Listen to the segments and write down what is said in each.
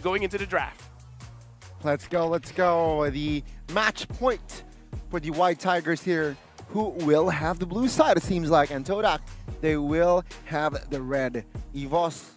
we're going into the draft. Let's go, let's go. The match point for the White Tigers here. Who will have the blue side, it seems like. And Todak, they will have the red. EVOS,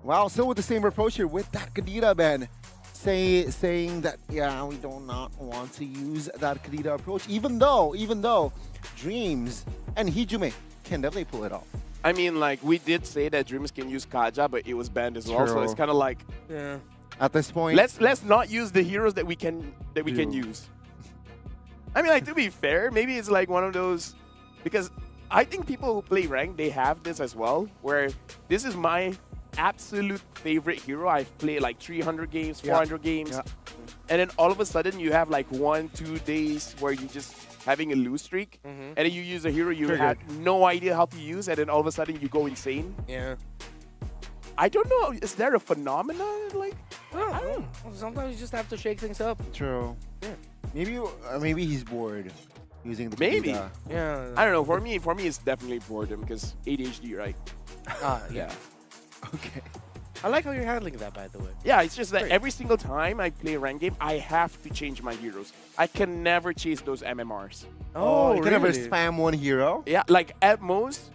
wow, still with the same approach here with that Kadira, Ben. Saying that, yeah, we do not want to use that Kadira approach, even though Dreams and Hijume can definitely pull it off. I mean, like, we did say that Dreams can use Kaja, but it was banned as well, so it's kind of like, yeah. At this point, let's not use the heroes that we can use. I mean, like, to be fair, maybe it's like one of those, because I think people who play ranked, they have this as well, where this is my absolute favorite hero. I've played like 300 games, 400 games, and then all of a sudden you have like 1-2 days where you just having a lose streak, and then you use a hero you had no idea how to use, and then all of a sudden you go insane. Yeah. I don't know. Is there a phenomenon? Like, I don't know. Sometimes you just have to shake things up. True. Yeah. Maybe he's bored using the maybe. Kadira. Yeah. I don't know. For me, it's definitely boredom because ADHD, right? Yeah. Okay. I like how you're handling that, by the way. Yeah, it's just that every single time I play a ranked game, I have to change my heroes. I can never chase those MMRs. Oh, you can never spam one hero? Yeah, like at most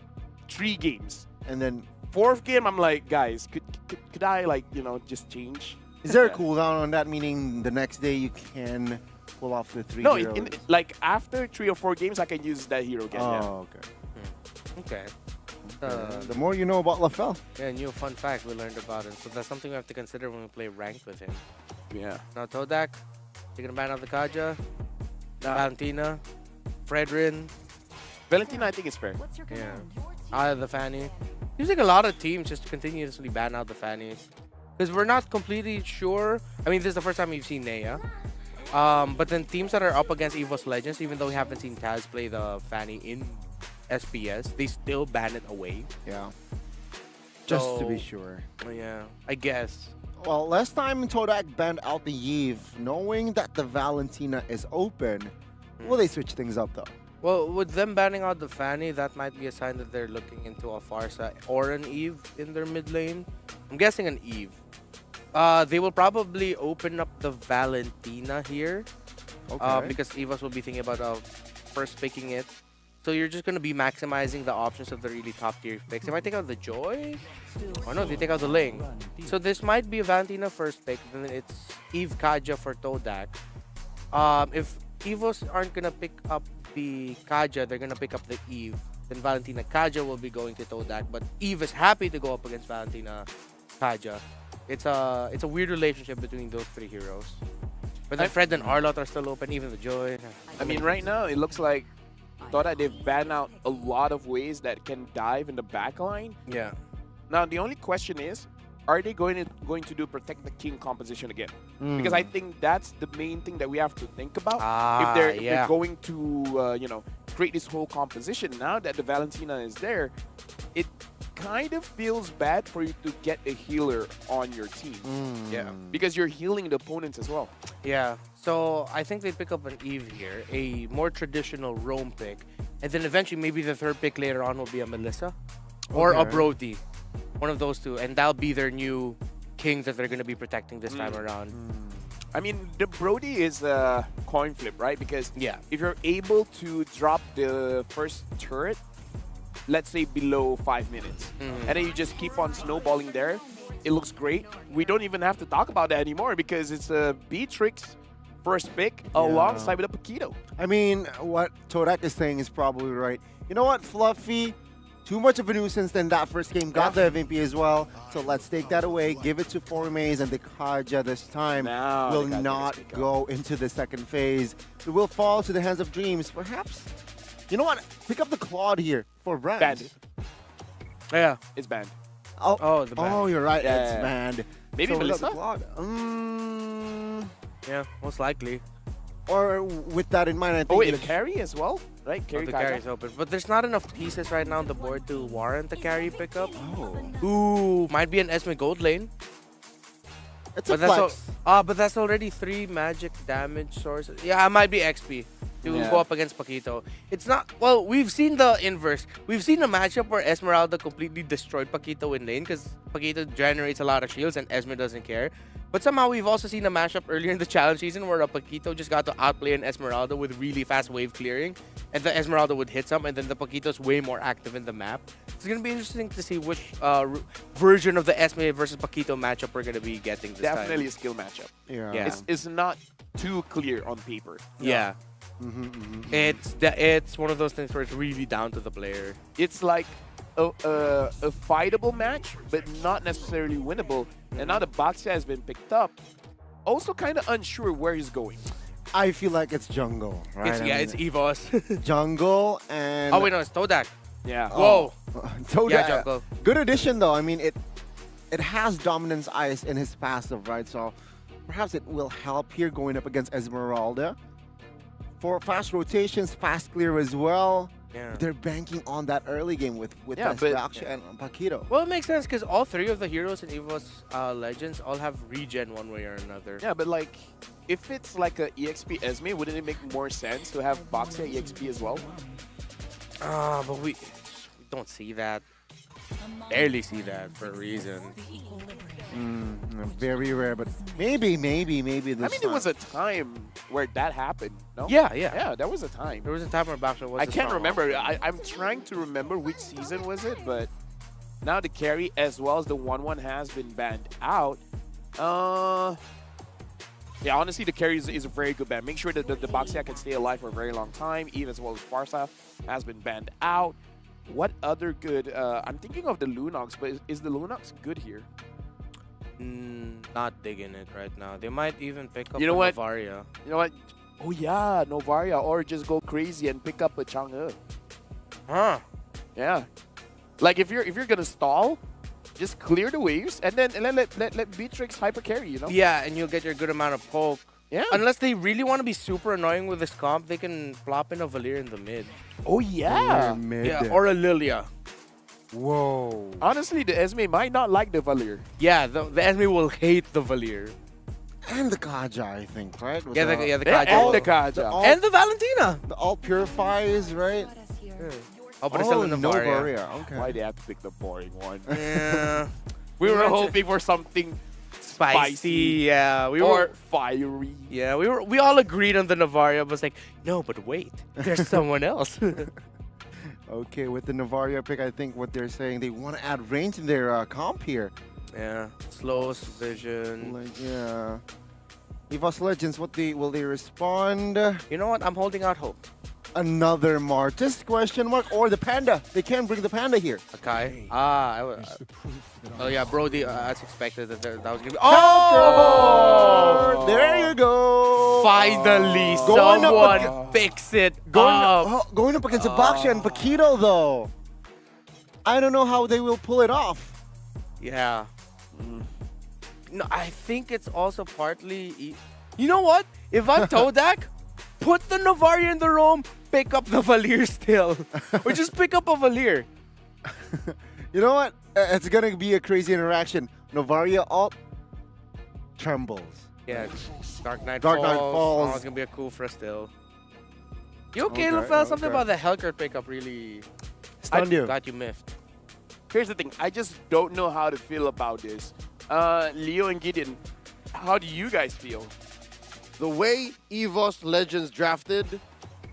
3 games. And then 4th game, I'm like, guys, could I, like, you know, just change? is there a cooldown on that, meaning the next day you can pull off the 3 no, heroes? like after 3 or 4 games, I can use that hero again. Oh, Okay. the more you know about Lafell. Yeah, new fun fact we learned about it. So that's something we have to consider when we play ranked with him. Yeah. Now, Todak, you're going to ban out the Kaja, Valentina, Fredrin. Valentina, I think it's fair. Yeah. The Fanny. Seems like a lot of teams just continuously ban out the Fannies. Because we're not completely sure. I mean, this is the first time we've seen Nea. But then teams that are up against EVOS Legends, even though we haven't seen Taz play the Fanny in SPS, they still ban it away. Yeah. Just to be sure. Yeah, I guess. Well, last time Todak banned out the Eve, knowing that the Valentina is open, will they switch things up though? Well, with them banning out the Fanny, that might be a sign that they're looking into a Farsa or an Eve in their mid lane. I'm guessing an Eve. They will probably open up the Valentina here. Because EVOS will be thinking about first picking it. So you're just going to be maximizing the options of the really top tier picks. They might take out the Joy. Oh no, they take out the Ling. So this might be a Valentina first pick. Then it's Eve Kaja for Todak. If EVOS aren't going to pick up the Kaja, they're going to pick up the Eve. Then Valentina Kaja will be going to Todak. But Eve is happy to go up against Valentina Kaja. It's a weird relationship between those 3 heroes. But then Fred and Arlott are still open, even the Joy. I mean, right now, it looks like that they've banned out a lot of ways that can dive in the back line. Yeah. Now, the only question is, are they going to do Protect the King composition again? Because I think that's the main thing that we have to think about. If they're going to, you know, create this whole composition, now that the Valentina is there, it kind of feels bad for you to get a healer on your team. Yeah. Because you're healing the opponents as well. Yeah. So I think they pick up an Eve here, a more traditional roam pick. And then eventually maybe the 3rd pick later on will be a Melissa or a Brody. One of those 2. And that'll be their new king that they're going to be protecting this time around. I mean, the Brody is a coin flip, right? Because if you're able to drop the first turret, let's say below 5 minutes, and then you just keep on snowballing there, it looks great. We don't even have to talk about that anymore because it's a Beatrix first pick alongside with a Paquito. I mean, what Todak is saying is probably right. You know what, Fluffy? Too much of a nuisance than that first game. Got the MVP as well. So let's take that away. Give it to Formaze, and the Kaja this time will not go into the second phase. It will fall to the hands of Dreams. Perhaps, you know what? Pick up the Claude here for Brand. Banned. Yeah. It's banned. Oh, the ban. Oh, you're right. Yeah. It's banned. Maybe so Melissa? Claude. Yeah, most likely. Or with that in mind, I think. Oh, wait, the carry as well? Right? Carry the carry is open. But there's not enough pieces right now on the board to warrant the carry pickup. Ooh, might be an Esme Gold lane. It's a flex. But that's already 3 magic damage sources. Yeah, it might be XP to go up against Paquito. It's not... Well, we've seen the inverse. We've seen a matchup where Esmeralda completely destroyed Paquito in lane because Paquito generates a lot of shields and Esme doesn't care. But somehow we've also seen a mashup earlier in the challenge season where a Paquito just got to outplay an Esmeralda with really fast wave clearing, and the Esmeralda would hit some, and then the Paquito's way more active in the map. It's going to be interesting to see which version of the Esme versus Paquito matchup we're going to be getting this Definitely time. a skill matchup. Yeah. It's not too clear on paper. Yeah. It's one of those things where it's really down to the player. It's like a fightable match, but not necessarily winnable. And now the Boxer has been picked up. Also kind of unsure where he's going. I feel like it's jungle, right? It's EVOS. jungle and... Oh, wait, no, it's Todak. Yeah. Whoa. Todak. Yeah, jungle. Good addition, though. I mean, it has dominance ice in his passive, right? So perhaps it will help here going up against Esmeralda. For fast rotations, fast clear as well. Yeah. They're banking on that early game with Yeah, Baksha and Paquito. Well, it makes sense because all three of the heroes in EVOS Legends all have regen one way or another. Yeah, but like, if it's like a EXP Esme, wouldn't it make more sense to have Boxer EXP as well? But we don't see that. Barely see that for a reason. Very rare, but maybe this I mean, there was a time where that happened, no? Yeah. Yeah, there was a time. There was a time where Baksha was I a can't strong remember. option. I'm trying to remember which season was it, but now the carry as well as the 1-1 has been banned out. Yeah, honestly, the carry is a very good ban. Make sure that the Boxia can stay alive for a very long time. Eve as well as Farsa has been banned out. What other good? I'm thinking of the Lunox, but is the Lunox good here? Not digging it right now. They might even pick up You know a what? Novaria. You know what? Oh yeah, Novaria, or just go crazy and pick up a Chang'e. Huh. Yeah, like if you're gonna stall, just clear the waves and then let Beatrix hyper carry. You know? Yeah, and you'll get your good amount of poke. Yeah. Unless they really want to be super annoying with this comp, they can plop in a Valir in the mid. Oh yeah. Yeah, or a Lilia. Whoa. Honestly, the Esme might not like the Valir. Yeah, the Esme will hate the Valir. And the Kaja, I think, right? With The Yeah, Kaja. and the Kaja. alt- And the Valentina. The alt purifies, right? Oh, but it's still in the no Varia. barrier. Okay. Why they have to pick the boring one? Yeah. We were hoping for something Spicy. Yeah, we or were. fiery. Yeah, we all agreed on the Navaria, but it's like, no, but wait, there's someone else. Okay, with the Navaria pick, I think what they're saying, they want to add range in their comp here. Yeah, slowest vision. Like, yeah. EVOS Legends, will they respond? You know what? I'm holding out hope. Another Martis question mark or the Panda? They can bring the Panda here. Okay. Oh yeah, Brody. As expected that that was gonna be. Oh! There you go. Finally, Going up someone fix it up. Going up against Baksha and Paquito though. I don't know how they will pull it off. Yeah. No, I think it's also partly. You know what? If I'm Todak, put the Novaria in the roam, pick up the Valir still, or just pick up a Valir. You know what? It's gonna be a crazy interaction. Novaria alt trembles. Yeah, Dark Knight Dark Knight Falls. Falls. Oh, it's gonna be a cool for still. You okay, Okay, LaFell? Something okay. about the Hellcurt pickup really Stunned you. got you miffed. Here's the thing. I just don't know how to feel about this. Leo and Gideon, how do you guys feel? The way EVOS Legends drafted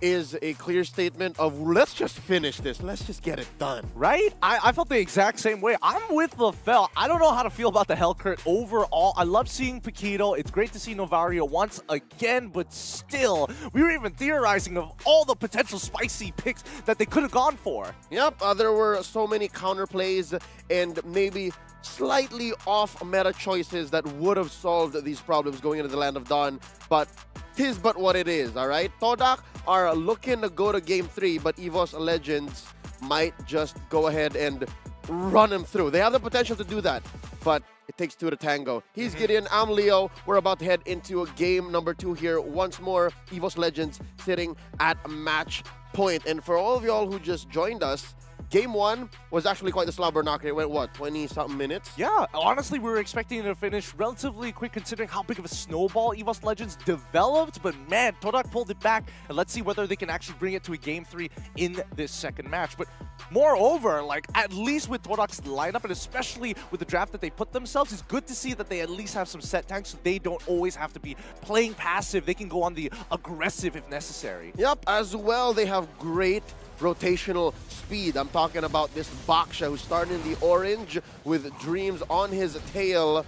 is a clear statement of let's just finish this. Let's just get it done. Right? I felt the exact same way. I'm with LaFell. I don't know how to feel about the Hellcurt overall. I love seeing Paquito. It's great to see Novaria once again, but still, we were even theorizing of all the potential spicy picks that they could have gone for. Yep, there were so many counterplays and maybe slightly off meta choices that would have solved these problems going into the Land of Dawn, but tis but what it is, all right? Todak are looking to go to Game 3, but EVOS Legends might just go ahead and run him through. They have the potential to do that, but it takes two to tango. He's Gideon, I'm Leo. We're about to head into game number 2 here. Once more, EVOS Legends sitting at match point. And for all of y'all who just joined us, Game 1 was actually quite the slobber knocker. It went, what, 20-something minutes? Yeah, honestly, we were expecting it to finish relatively quick considering how big of a snowball EVOS Legends developed, but man, Todak pulled it back, and let's see whether they can actually bring it to a Game 3 in this second match. But moreover, like, at least with Todak's lineup, and especially with the draft that they put themselves, it's good to see that they at least have some set tanks so they don't always have to be playing passive. They can go on the aggressive if necessary. Yep, as well, they have great rotational speed. I'm talking about this Baksha who's starting in the orange with Dreams on his tail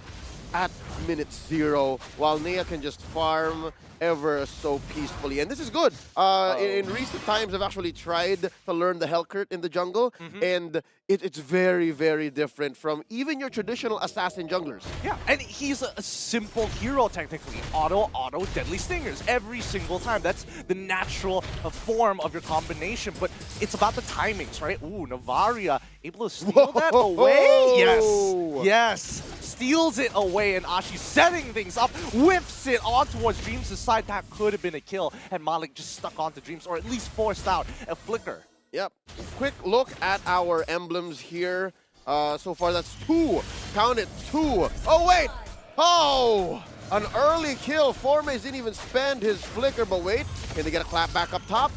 at minute 0, while Nea can just farm ever so peacefully. And this is good. In recent times, I've actually tried to learn the Hellcurt in the jungle, and it's very, very different from even your traditional assassin junglers. Yeah, and he's a simple hero technically. Auto, deadly stingers every single time. That's the natural form of your combination, but it's about the timings, right? Ooh, Navaria able to steal that away? Yes, yes. Steals it away, and Ashi setting things up, whips it on towards Dreams' side. That could have been a kill, and Malik just stuck onto Dreams, or at least forced out a flicker. Yep. Quick look at our emblems here. So far, that's 2. Count it, 2. Oh, wait! Oh! An early kill. Formaze didn't even spend his flicker, but wait. Can they get a clap back up top?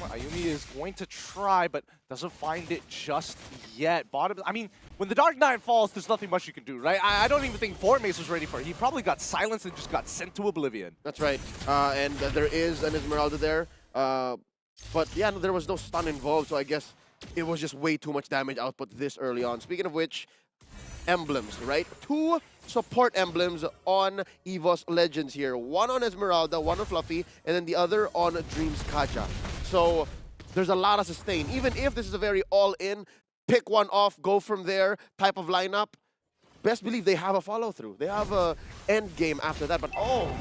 Ayumi is going to try, but doesn't find it just yet. Bottom, I mean, when the Dark Knight falls, there's nothing much you can do, right? I don't even think Formaze was ready for it. He probably got silenced and just got sent to oblivion. That's right. And there is an Esmeralda there. But yeah, no, there was no stun involved, so I guess it was just way too much damage output this early on. Speaking of which, emblems, right? 2 support emblems on EVOS Legends here. One on Esmeralda, one on Fluffy, and then the other on Dreams Kaja. So there's a lot of sustain. Even if this is a very all-in, pick one off, go from there type of lineup, best believe they have a follow-through. They have a end game after that, but oh,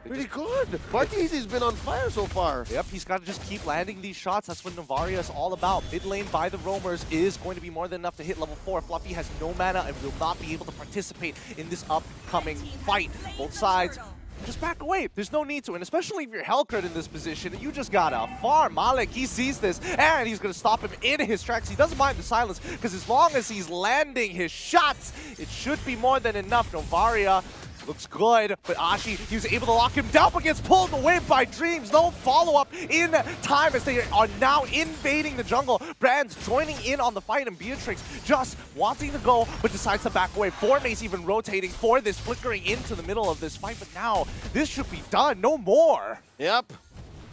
pretty good. Martizi's been on fire so far. Yep, he's got to just keep landing these shots. That's what Navaria is all about. Mid lane by the roamers is going to be more than enough to hit level 4. Fluffy has no mana and will not be able to participate in this upcoming fight. Both sides just back away. There's no need to, and especially if you're Hellcurt in this position, you just gotta farm. Malik, he sees this, and he's gonna stop him in his tracks. He doesn't mind the silence, because as long as he's landing his shots, it should be more than enough. Novaria looks good, but Ashi, he was able to lock him down, but gets pulled away by Dreams. No follow-up in time as they are now invading the jungle. Brand's joining in on the fight, and Beatrix just wanting to go, but decides to back away. Formaze even rotating for this, flickering into the middle of this fight, but now this should be done. No more. Yep.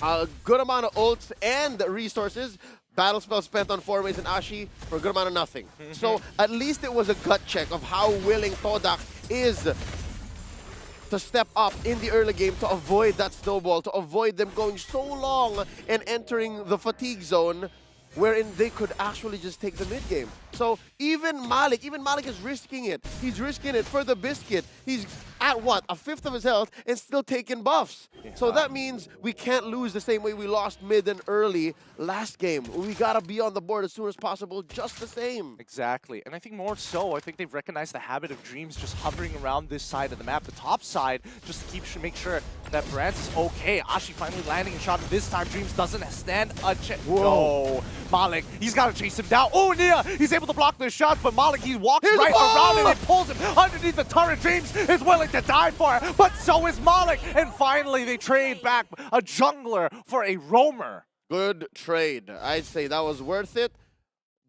A good amount of ults and resources. Battle spell spent on Formaze and Ashi for a good amount of nothing. So at least it was a gut check of how willing Todak is to step up in the early game to avoid that snowball, to avoid them going so long and entering the fatigue zone wherein they could actually just take the mid game. So even Malik is risking it. He's risking it for the biscuit. He's at what, a fifth of his health and still taking buffs. Yeah. So that means we can't lose the same way we lost mid and early last game. We gotta be on the board as soon as possible, just the same. Exactly, and I think more so, I think they've recognized the habit of Dreams just hovering around this side of the map, the top side, just to make sure that Brand's is okay. Ashi finally landing a shot, and this time Dreams doesn't stand a chance. Whoa, Malik, he's gotta chase him down. Oh, Nia, he's able to block the shots, but Malik, he walks right around and it pulls him underneath the turret. Dreams is willing to die for it, but so is Malik. And finally, they trade back a jungler for a roamer. Good trade. I'd say that was worth it,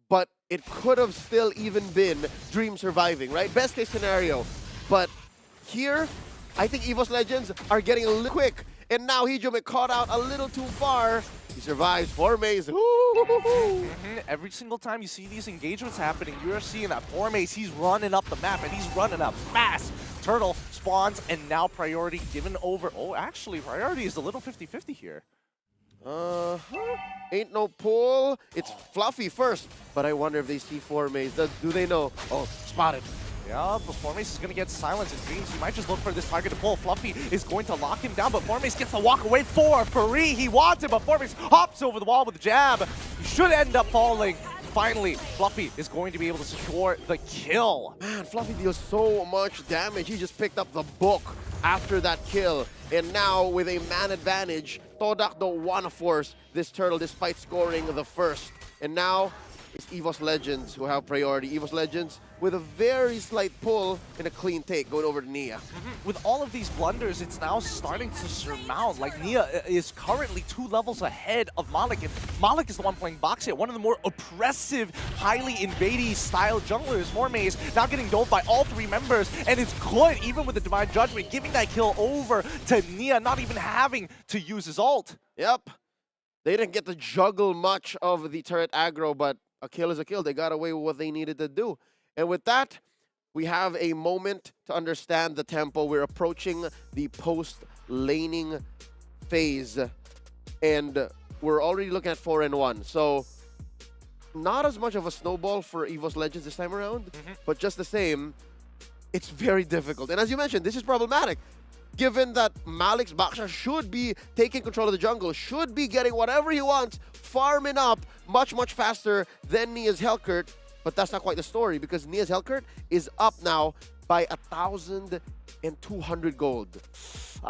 but it could have still even been Dream surviving, right? Best case scenario. But here, I think EVOS Legends are getting a little quick, and now Hijome caught out a little too far. He survives. Formaze. Every single time you see these engagements happening, you're seeing that Formaze, he's running up the map, and he's running up fast. Turtle spawns, and now priority given over. Oh, actually, priority is a little 50-50 here. Ain't no pull. It's Fluffy first, but I wonder if they see Formaze. Do they know? Oh, spotted. Yeah, but Formaze is going to get silenced in Dreams. He might just look for this target to pull. Fluffy is going to lock him down, but Formaze gets to walk away for free. He wants it, but Formaze hops over the wall with a jab. He should end up falling. Finally, Fluffy is going to be able to secure the kill. Man, Fluffy deals so much damage. He just picked up the book after that kill. And now, with a man advantage, Todak don't want to force this turtle despite scoring the first. And now it's EVOS Legends who have priority. EVOS Legends with a very slight pull and a clean take going over to Nia. With all of these blunders, it's now starting to surmount. Like, Nia is currently 2 levels ahead of Malik, and Malik is the one playing box here. One of the more oppressive, highly invadey style junglers. Formaze now getting dove by all 3 members, and it's good, even with the Divine Judgment, giving that kill over to Nia, not even having to use his ult. Yep. They didn't get to juggle much of the turret aggro, but a kill is a kill. They got away with what they needed to do. And with that, we have a moment to understand the tempo. We're approaching the post-laning phase, and we're already looking at 4-1. So not as much of a snowball for EVOS Legends this time around, but just the same, it's very difficult. And as you mentioned, this is problematic, given that Malik's Baksha should be taking control of the jungle, should be getting whatever he wants, farming up much, much faster than Nia's Hellcurt. But that's not quite the story, because Nia's Hellcurt is up now by 1,200 gold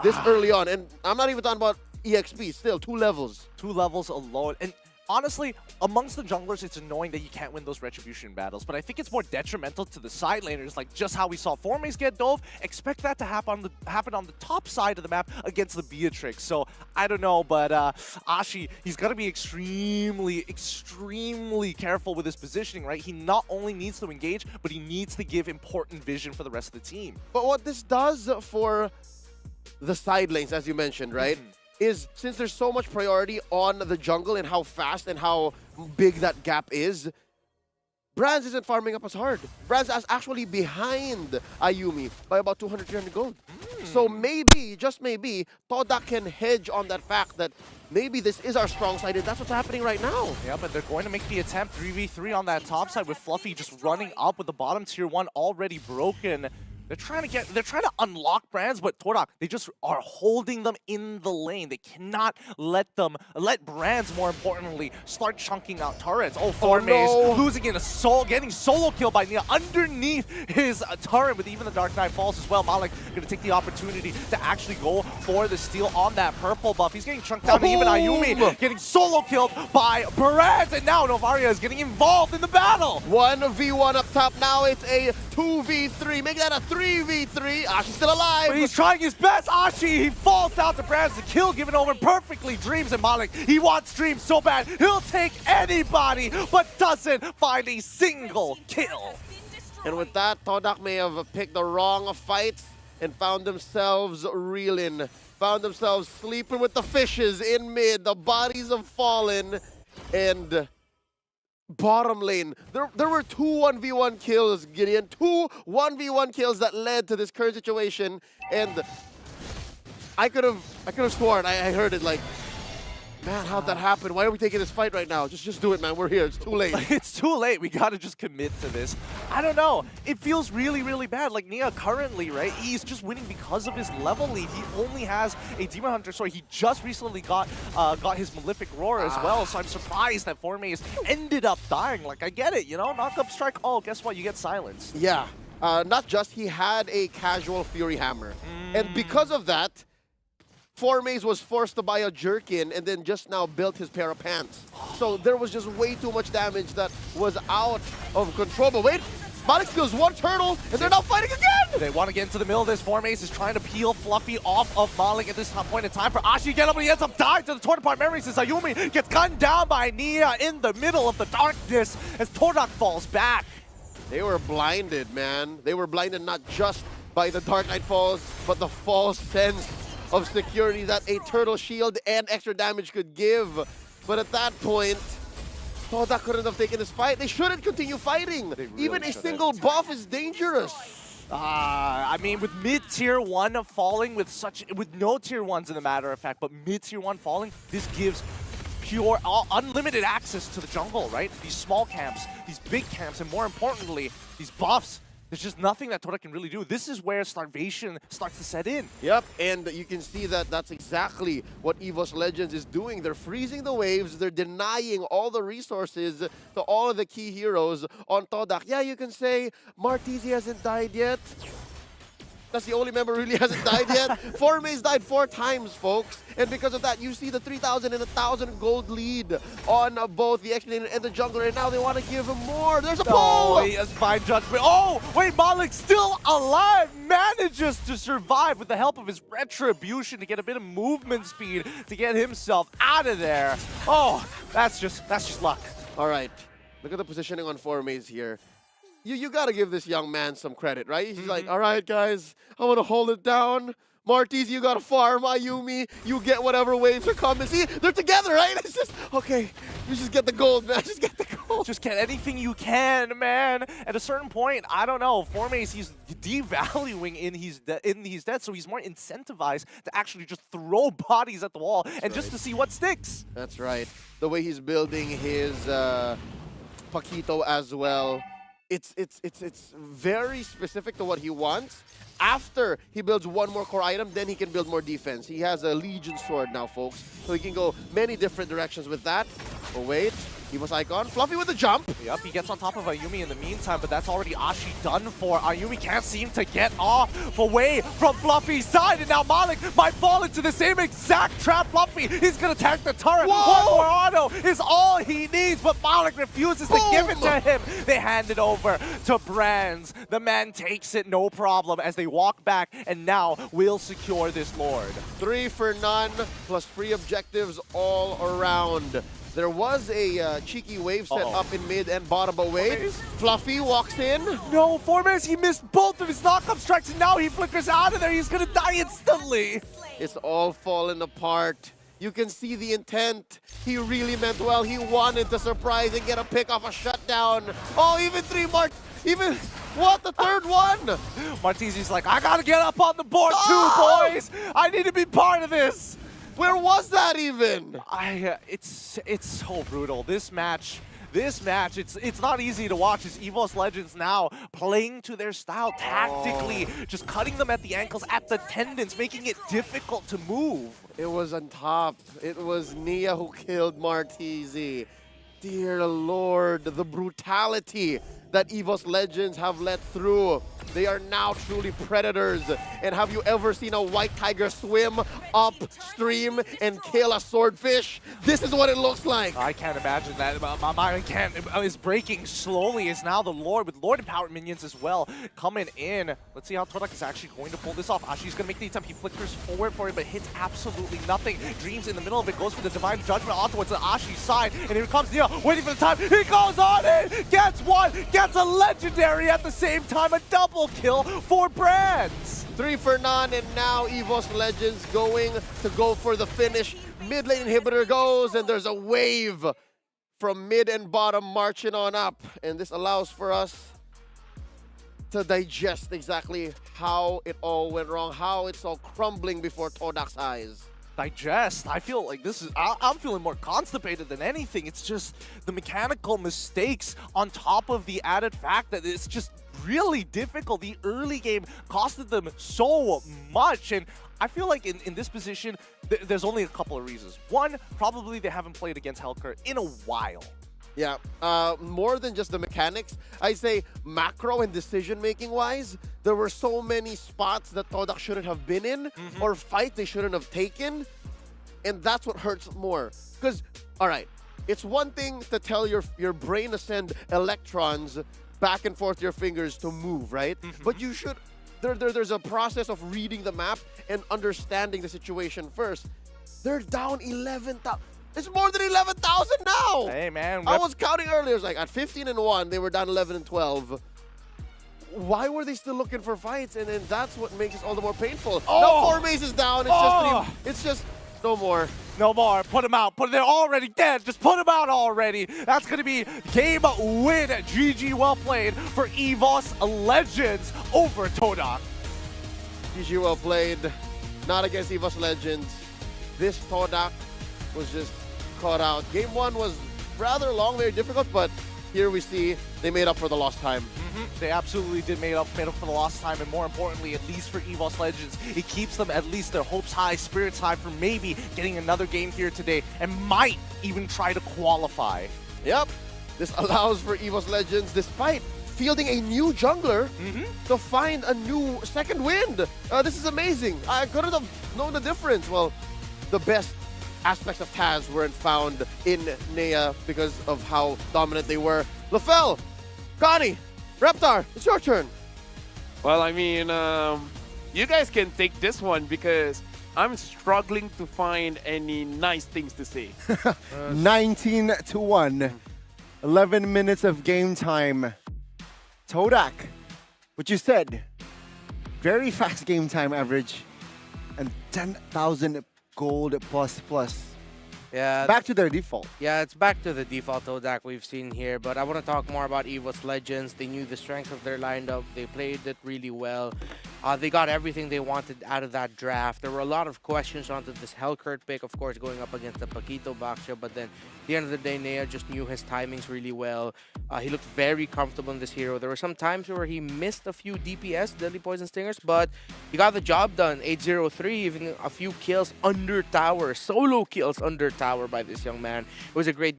this early on. And I'm not even talking about EXP, still 2 levels. 2 levels alone. And honestly, amongst the junglers, it's annoying that you can't win those retribution battles, but I think it's more detrimental to the side laners, like just how we saw Formaze get dove. Expect that to happen on the top side of the map against the Beatrix. So I don't know, but Ashi, he's got to be extremely, extremely careful with his positioning, right? He not only needs to engage, but he needs to give important vision for the rest of the team. But what this does for the side lanes, as you mentioned, right? Is since there's so much priority on the jungle and how fast and how big that gap is, Brands isn't farming up as hard. Brands is actually behind Ayumi by about 200, 300 gold. So maybe, just maybe, Todak can hedge on that fact that maybe this is our strong side, and that's what's happening right now. Yeah, but they're going to make the attempt 3v3 on that top side with Fluffy just running up with the bottom tier 1 already broken. They're trying to unlock Brands, but Todak, they just are holding them in the lane. They cannot let Brands, more importantly, start chunking out turrets. Oh, Formaze losing in a getting solo kill by Nia underneath his turret with even the Dark Knight Falls as well. Malik going to take the opportunity to actually go for the steal on that purple buff. He's getting chunked down, and even Ayumi getting solo killed by Brands, and now Novaria is getting involved in the battle. 1v1 up top now. It's a 2v3. Make that a 3v3. Ashi's still alive. But he's trying his best. Ashi, he falls down to Brands. The kill given over perfectly. Dreams and Malik. He wants Dreams so bad. He'll take anybody, but doesn't find a single kill. And with that, Todak may have picked the wrong fight and found themselves reeling. Found themselves sleeping with the fishes in mid. The bodies have fallen. And bottom lane, there were 2 1v1 kills, Gideon. 2 1v1 kills that led to this current situation. And I could have sworn, I heard it like, man, how'd that happen? Why are we taking this fight right now? Just do it, man. We're here. It's too late. It's too late. We got to just commit to this. I don't know. It feels really, really bad. Like Nia currently, right? He's just winning because of his level lead. He only has a Demon Hunter sword. He just recently got his Malefic Roar as well. So I'm surprised that Formaze ended up dying. Like, I get it, you know? Knock up strike. Oh, guess what? You get silenced. Yeah. Not just, he had a casual Fury Hammer. And because of that, Formaze was forced to buy a jerkin and then just now built his pair of pants. So there was just way too much damage that was out of control. But wait, Malik steals 1 turtle and they're now fighting again! They want to get into the middle of this. Formaze is trying to peel Fluffy off of Malik at this point in time for Ashi to get up, but he ends up dying to the Torn Apart Memories as Ayumi gets gunned down by Nia in the middle of the darkness as Todak falls back. They were blinded, man. They were blinded not just by the Dark Knight Falls, but the false sense of security that a turtle shield and extra damage could give. But at that point, Todak couldn't have taken this fight. They shouldn't continue fighting. Really Even a single buff is dangerous. I mean, with mid-tier 1 falling, with no tier 1s in the matter of fact, but mid-tier 1 falling, this gives pure, unlimited access to the jungle, right? These small camps, these big camps, and more importantly, these buffs. There's just nothing that Todak can really do. This is where starvation starts to set in. Yep, and you can see that that's exactly what EVOS Legends is doing. They're freezing the waves. They're denying all the resources to all of the key heroes on Todak. Yeah, you can say Martizi hasn't died yet. That's the only member who really hasn't died yet. Formaze died 4 times, folks. And because of that, you see the 3,000 and 1,000 gold lead on both the X-Nator and the jungler. And now they want to give him more. There's a pull! Oh, he has fine judgment. Oh, wait, Malik still alive. Manages to survive with the help of his retribution to get a bit of movement speed to get himself out of there. Oh, that's just luck. All right. Look at the positioning on Formaze here. You got to give this young man some credit, right? He's like, all right, guys, I want to hold it down. Martys, you got to farm. Ayumi, you get whatever waves are coming. See, they're together, right? It's just, okay, you just get the gold, man. Just get the gold. Just get anything you can, man. At a certain point, I don't know, Formaze, he's devaluing in his death, so he's more incentivized to actually just throw bodies at the wall and just to see what sticks. That's right. The way he's building his Paquito as well. It's very specific to what he wants. After he builds one more core item, then he can build more defense. He has a Legion sword now, folks. So he can go many different directions with that. Oh, wait. EVOS Icon. Fluffy with the jump. Yep, he gets on top of Ayumi in the meantime, but that's already Ashi done for. Ayumi can't seem to get off away from Fluffy's side, and now Malik might fall into the same exact trap. Fluffy, he's going to tank the turret. Whoa! One more auto is all he needs, but Malik refuses to give it to him. They hand it over to Brands. The man takes it, no problem, as they walk back, and now will secure this Lord. 3 for none, plus free objectives all around. There was a cheeky wave set up in mid and bottom, but wait. Fluffy walks in. No, Formaze, he missed both of his knock-up strikes, and now he flickers out of there. He's going to die instantly. It's all falling apart. You can see the intent. He really meant well. He wanted to surprise and get a pick off a shutdown. Oh, even 3 marks. Even, what, the third one? Martizi's like, I got to get up on the board too, boys. I need to be part of this. Where was that even? It's so brutal. This match, it's not easy to watch. It's EVOS Legends now playing to their style tactically, just cutting them at the ankles, at the tendons, making it difficult to move. It was on top. It was Nia who killed Martizi. Dear Lord, the brutality that EVOS Legends have let through. They are now truly predators. And have you ever seen a white tiger swim upstream and kill a swordfish? This is what it looks like. I can't imagine that. My mind is breaking slowly. Is now the Lord with Lord empowered minions as well coming in. Let's see how Todak is actually going to pull this off. Ashi's going to make the attempt. He flickers forward for it, but hits absolutely nothing. Dreams in the middle of it, goes for the Divine Judgment on towards the Ashi's side. And here comes Nia, waiting for the time. He goes on it, gets one, gets a legendary at the same time. A double kill for Brands. 3 for none, and now EVOS Legends going to go for the finish. Mid lane inhibitor goes, and there's a wave from mid and bottom marching on up. And this allows for us to digest exactly how it all went wrong, how it's all crumbling before Todak's eyes. Digest. I feel like this is, I'm feeling more constipated than anything. It's just the mechanical mistakes on top of the added fact that it's just really difficult. The early game costed them so much, and I feel like in this position, there's only a couple of reasons. One, probably they haven't played against Hellcurt in a while. Yeah, more than just the mechanics, I say macro and decision-making wise, there were so many spots that Todak shouldn't have been in, or fights they shouldn't have taken, and that's what hurts more. Because, all right, it's one thing to tell your brain to send electrons back and forth your fingers to move, right? But you should, there's a process of reading the map and understanding the situation first. They're down 11,000. It's more than 11,000 now. Hey, man. I was counting earlier. It was like at 15-1, they were down 11-12. Why were they still looking for fights? And then that's what makes it all the more painful. Now Formaze is down. It's just no more. No more. Put him out. They're already dead. Just put him out already. That's going to be game win. GG, well played for EVOS Legends over Todak. GG, well played. Not against EVOS Legends. This Todak was just caught out. Game 1 was rather long, very difficult, but here we see they made up for the lost time. They absolutely did made up for the lost time, and more importantly, at least for EVOS Legends, it keeps them at least their hopes high, spirits high for maybe getting another game here today, and might even try to qualify. Yep, this allows for EVOS Legends, despite fielding a new jungler to find a new second wind. This is amazing. I couldn't have known the difference. Well, the best aspects of Taz weren't found in Nea because of how dominant they were. LaFell, Connie, Reptar, it's your turn. Well, I mean, you guys can take this one because I'm struggling to find any nice things to say. 19-1. 11 minutes of game time. Todak, what you said, very fast game time average and 10,000 gold plus. Yeah. Back to their default. Yeah, it's back to the default Todak we've seen here, but I want to talk more about EVOS Legends. They knew the strength of their lineup. They played it really well. They got everything they wanted out of that draft. There were a lot of questions onto this Hellcurt pick, of course, going up against the Paquito Baksha, but then at the end of the day, Nea just knew his timings really well. He looked very comfortable in this hero. There were some times where he missed a few DPS, Deadly Poison Stingers, but he got the job done. 803, even a few kills under tower, solo kills under tower by this young man. It was a great